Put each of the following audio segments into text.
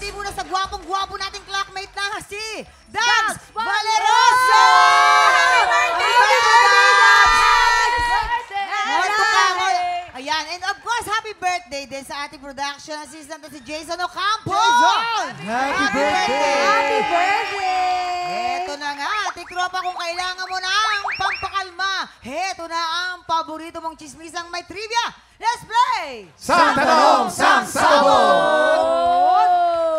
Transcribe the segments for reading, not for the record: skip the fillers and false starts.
birthday muna sa gwapong-gwapo nating classmate na si Dax Valeroso! Happy birthday, Dax! Ayan, and of course, happy birthday din sa ating production assistant na si Jason Ocampo! Happy birthday! Happy birthday! Eto na nga, tikropa kung kailangan mo ng pampakalma. Heto na ang paborito mong chismisang may trivia. Let's play! Sang Tanong, Sang Sabog!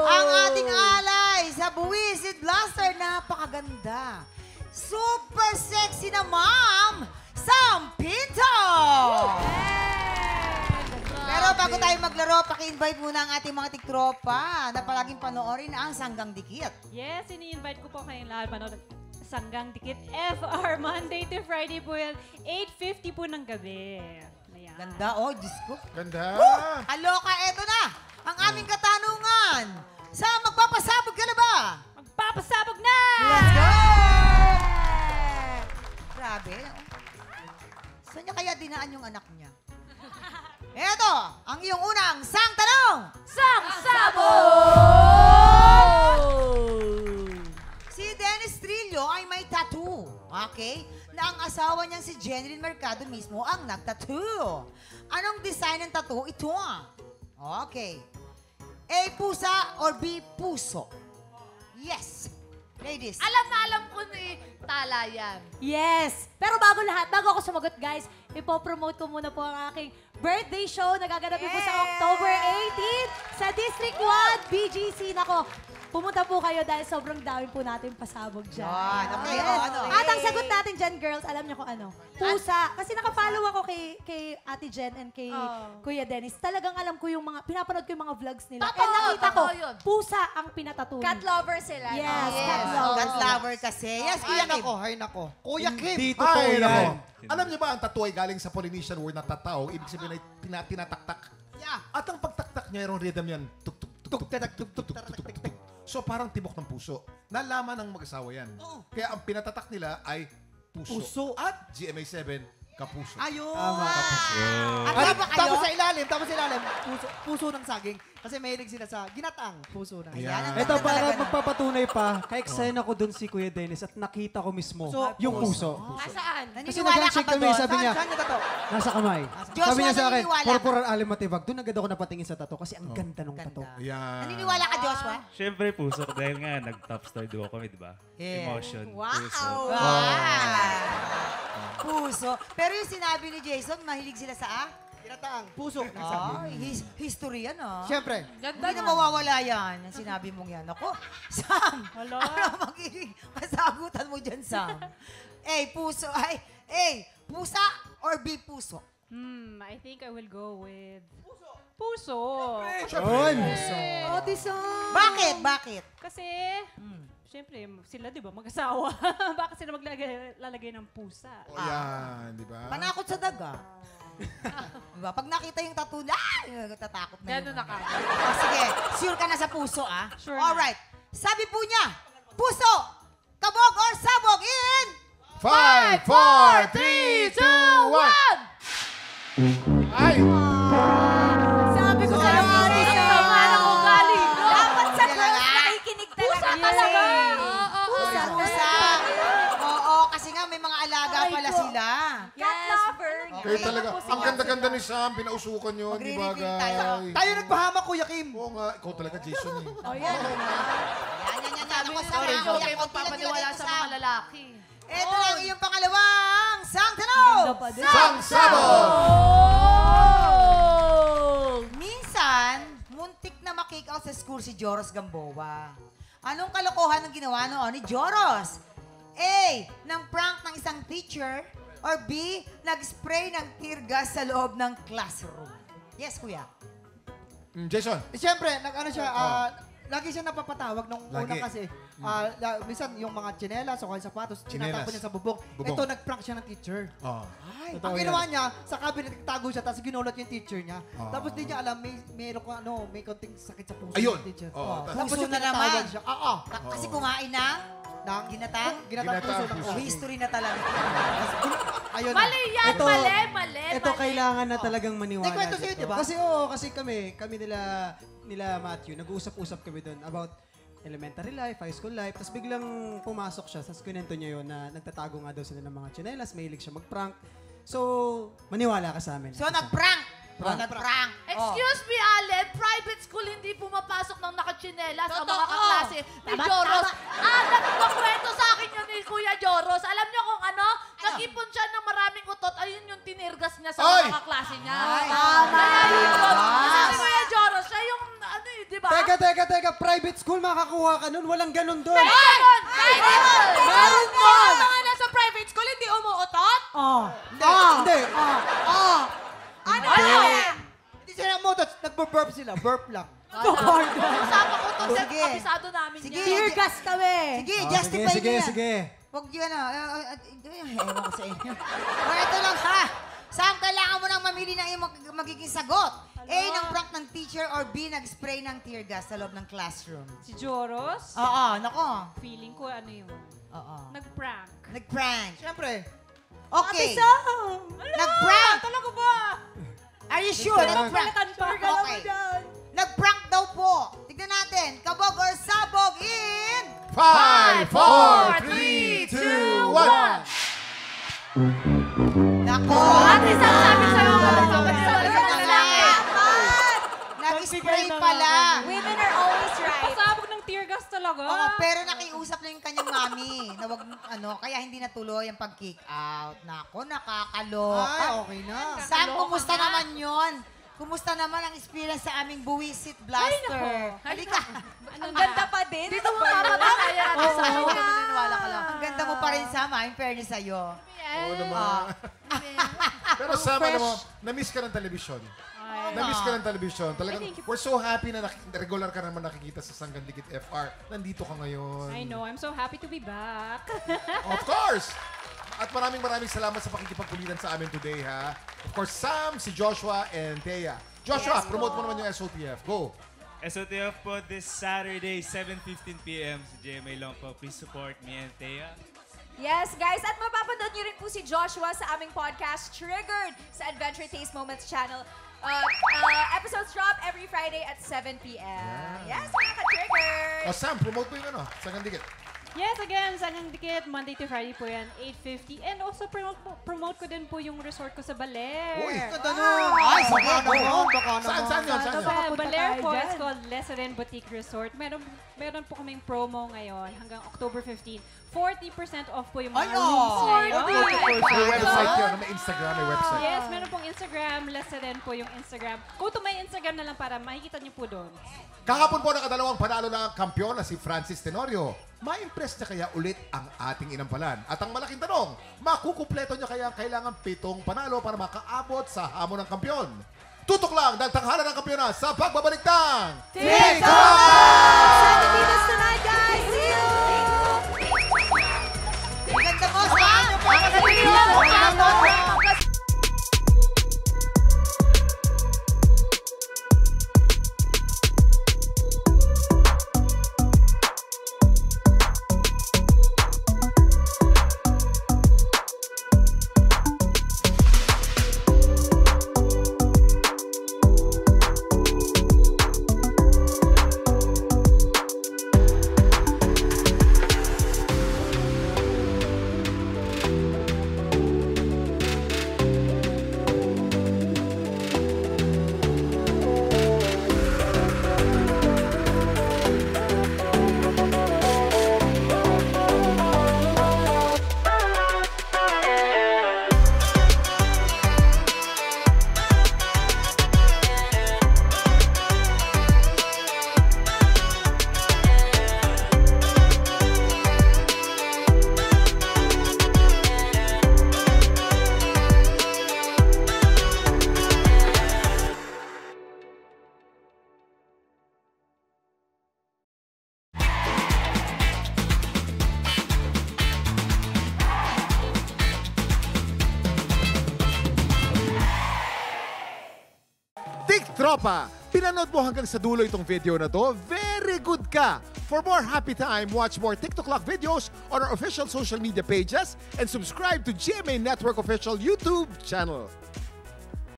Ang ating alay sa Buwisit Blaster, napakaganda. Super sexy na ma'am, Sam Pinto! Pero bago tayo maglaro, paki-invite muna ang ating mga tiktropa na palaging panoorin ang Sanggang Dikit. Yes, ini-invite ko po kayong lahat manood Sanggang Dikit FR Monday to Friday po yan. 8:50 po ng gabi. Ayan. Ganda, oh, Diyos ko. Ganda! Aloka, eto na ang aming katanungan. Sa magpapasabog ka na ba? Magpapasabog na! Let's go! Grabe. Saan niya kaya dinaan yung anak niya? Eto, ang iyong unang sang tanong. Sang Si Dennis Trillo ay may tattoo. Okay? Na ang asawa niyang si Jeneline Mercado mismo ang nagtattoo. Anong design ng tattoo ito? Okay. A, pusa or B, puso? Yes. Ladies. Alam na alam ko ni Tala yan. Yes! Pero bago lahat, bago ako sumagot, guys, ipopromote ko muna po ang aking birthday show na gaganapin po sa October 18 sa District 1 BGC. Nako, pumunta po kayo dahil sobrang dami po natin pasabog dyan. Yan, okay, Yes. oh, ano? At ang sagot natin dyan, girls, alam niyo kung ano? Pusa. Kasi nakafollow ako kay Ate Jen and kay Kuya Dennis. Talagang alam ko yung mga, pinapanood ko yung mga vlogs nila. Totoo, And nakita ko, totoo yun. pusa ang pinatattoo. Cat lover sila. Yes, Yes, cat lover. cat lover kasi. Yes, Kuya Kim. Ay nako. Kuya Kim. Hindi totoo yan. Alam niyo ba ang tattoo ay galing sa Polynesian word na tatao, ibig sabihin ay tinataktak. Yeah. At ang pagtaktak niya, yung rhythm yan. Tuk, tuk, tuk, tuk, tuk, tuk, tuk, tuk, tuk, tuk. So parang tibok ng puso. Nalaman ng mag-asawa yan. Kaya ang pinatatak nila ay puso. At GMA7, kapuso. Ayun. At At ba kayo? tapos sa ilalim, puso ng saging. Kasi mahilig sila sa ginataang puso na. Ayan, ang Ito, ganda para talaga ng- magpapatunay pa, ka-excite ako dun si Kuya Dennis at nakita ko mismo yung puso. Saan? Kasi Naniniwala ka nag-handshake ba kami, doon? sabi niya, Saan yung tato? nasa kamay. Joshua, Sabi niya sa akin, naniniwala ka? Corporal Ali Matibag. Doon agad ako napatingin sa tato kasi ang ganda ng tato. Ganda. Ayan. Naniniwala ka, Joshua? Siyempre puso dahil nga nag-top star duo kami, di ba? Yeah. Emotion, Wow. puso. Puso. Pero yung sinabi ni Jason, mahilig sila sa Ginataang puso ng saging. history yan, ah. Siyempre. Hindi na mawawala yan. Ang sinabi mong yan. Ako, Sam, Hala. ano magiging kasagutan mo dyan, Sam? A, puso. Ay, A, pusa or B, puso? I think I will go with puso. Yun! Ate Sam! Bakit? Bakit? Kasi, siyempre, sila, di ba, mag-asawa. Bakit sila maglalagay ng pusa? Ayan, di ba? Panakot sa daga. Diba? Pag nakita yung tattoo na, natatakot na Gano'n yun. na ka. Oh, sige, sure ka na sa puso, ah? Sure na. Alright. Sabi po niya, puso, kabog or sabog in... 5, 4, 3, 2, 1. Ay! Sabi ko sa'yo, Ate Ang Sam! sama ng ugali. Dapat sa Talaga? girls nakikinig talaga. Talaga. Pusa. Pusa. Oo, kasi nga may mga alaga pala sila. Cat lover. Kaya talaga, ang ganda-ganda ni Sam, pinausukan yun, di ba, Magre-reveal tayo. guys? Tayo nagpahama, Kuya Kim. Oo nga, ikaw talaga, Jason eh. Yan. Sabi Ako, ni sana Lorenzo, ako, kayo yan, magpapaniwala konti sa lang mga lalaki. Ito na ang iyong pangalawang sang tanong. Sang Sabog! Minsan, muntik na ma-kick out sa school si Joros Gamboa. Anong kalokohan ang ginawa noon ni Joros? A, ng prank ng isang teacher or B, nag-spray ng tear gas sa loob ng classroom. Yes, kuya. Jason. Siyempre, nag-ano siya, lagi siya napapatawag nung una Lagi. kasi. Minsan yung mga tsinelas o kaya sapatos, Tsinelas. tinatapon niya sa bubong. Bubong. Ito, nag-prank siya ng teacher. Oh. Ay, Totoo ang yan. ginawa niya, sa cabinet, nagtago siya, tapos ginulat yung teacher niya. Ah. Tapos di niya alam, may konting sakit sa puso Ayun. yung teacher. Oo, Tapos puso yung na tinatawagan naman. siya. Oo. Kasi kumain ng Nang ginatang. ginatang puso ng Ginatang Oh, saging. history na talaga. Ayun. Mali yan, Ito- mali, mali. ito kailangan na talagang maniwala. May kwento sa'yo, dito. di ba? Kasi kami nila Matthew, nag-uusap-usap kami doon about elementary life, high school life. Tapos biglang pumasok siya, tapos kinento niya yun na nagtatago nga daw sila ng mga tsinelas, mahilig siya mag-prank. So, maniwala ka sa amin. So, nag-prank. Nag-prank. Excuse me, Allen. Private school hindi pumapasok ng nakachinelas ang mga kaklase ni Joros. Nagkwento sa akin yun ni Kuya Joros. Alam niyo kung ano? Nag-ipon siya ng maraming utot. Ayun yung tinirgas niya sa mga kaklase niya. Kaya yun. Kasi si Kuya Joros, siya yung ano eh, di ba? Teka, private school, makakuha ka nun. Walang ganun doon. Meron! Meron doon! Mga nasa private school, hindi umuutot? Hindi. Ano yan? Hindi sila motos, nagbo-burp sila. Burp lang. Usapan ko itong set, Sige. kabisado namin Sige. yan. Tear gas kami. Sige, justify Sige. niyo yan. Huwag yun ewan ko sa inyo. O, ito lang ha. Sam, kailangan mo nang mamili ng iyong magiging sagot. A, ng prank ng teacher or B, nag-spray ng tear gas sa loob ng classroom. Si Joros, Oo, nako. feeling ko ano yun. Oo. Nag-prank. Nag-prank. Siyempre. Okay. Sam! Nag-prank. Talaga ba? Are you sure? Nag-prank. Pagkala mo Okay. dyan. Nag-prank daw po. Tignan natin. Kabog or sabog in... 5, 4, 3, 2, 1. Nako. Ate, sabi sa'yo, Nag-spray pala. Women are always right. Pasabog ng tear gas talaga. Oo, pero nakiusap na yung kanyang mami na wag, kaya hindi natuloy ang pag-kick out. Nako, nakakaloka. Ay, okay na. Sam, kumusta naman yon? Kumusta naman ang experience sa aming Buwisit Blaster? Halika. Ang ganda pa din. Dito mo mapapakaya natin sa akin. Naniniwala ka lang. Ang ganda mo pa rin, Sam, in fairness sa'yo. Oo naman. Pero Sam, alam mo, na-miss ka ng telebisyon. Na-miss ka ng telebisyon. Talagang, we're so happy na regular ka naman nakikita sa Sanggang Dikit FR. Nandito ka ngayon. I know, I'm so happy to be back. Of course! At maraming salamat sa pakikipagpulitan sa amin today, ha? Of course, Sam, si Joshua, and Thea. Joshua, promote mo naman yung SOTF. Go! SOTF po this Saturday, 7:15 p.m. sa GMA lang po. Please support me and Thea. Yes, guys. At mapapanood niyo rin po si Joshua sa aming podcast, Triggered, sa Adventure Taste Moments channel. Episodes drop every Friday at 7 p.m. Yes, mga ka-triggered! Sam, promote mo yung Sanggang Dikit. Yes, again, Sanggang Dikit, Monday to Friday po yan, 8:50. And also, promote ko din po yung resort ko sa Baler. Uy, Ganda nun. Ay, baka naman. Baka naman. Saan yun? Saan yun? Sa Baler po, tayo it's dyan. called Leseren Boutique Resort. Meron po kaming promo ngayon hanggang October 15. 40% off po yung mga rooms ngayon. May website yun. May Instagram, may website. Yes, meron pong Instagram. Leseren po yung Instagram. Go to my Instagram na lang para makikita niyo po doon. Kahapon po nakadalawang panalo na ang kampiyon na si Francis Tenorio. Ma-impress niya kaya ulit ang ating inampalan? At ang malaking tanong, makukumpleto niya kaya ang kailangan 7 panalo para makaabot sa hamon ng kampiyon? Tutok lang dahil tanghalan ng kampiyon sa pagbabalik ng TikTok! 7 minutes tonight, guys! See you! Ganda mo, Sam! Tropa, pinanood mo hanggang sa dulo itong video na to? Very good ka! For more happy time, watch more TikTok Lock videos on our official social media pages and subscribe to GMA Network official YouTube channel.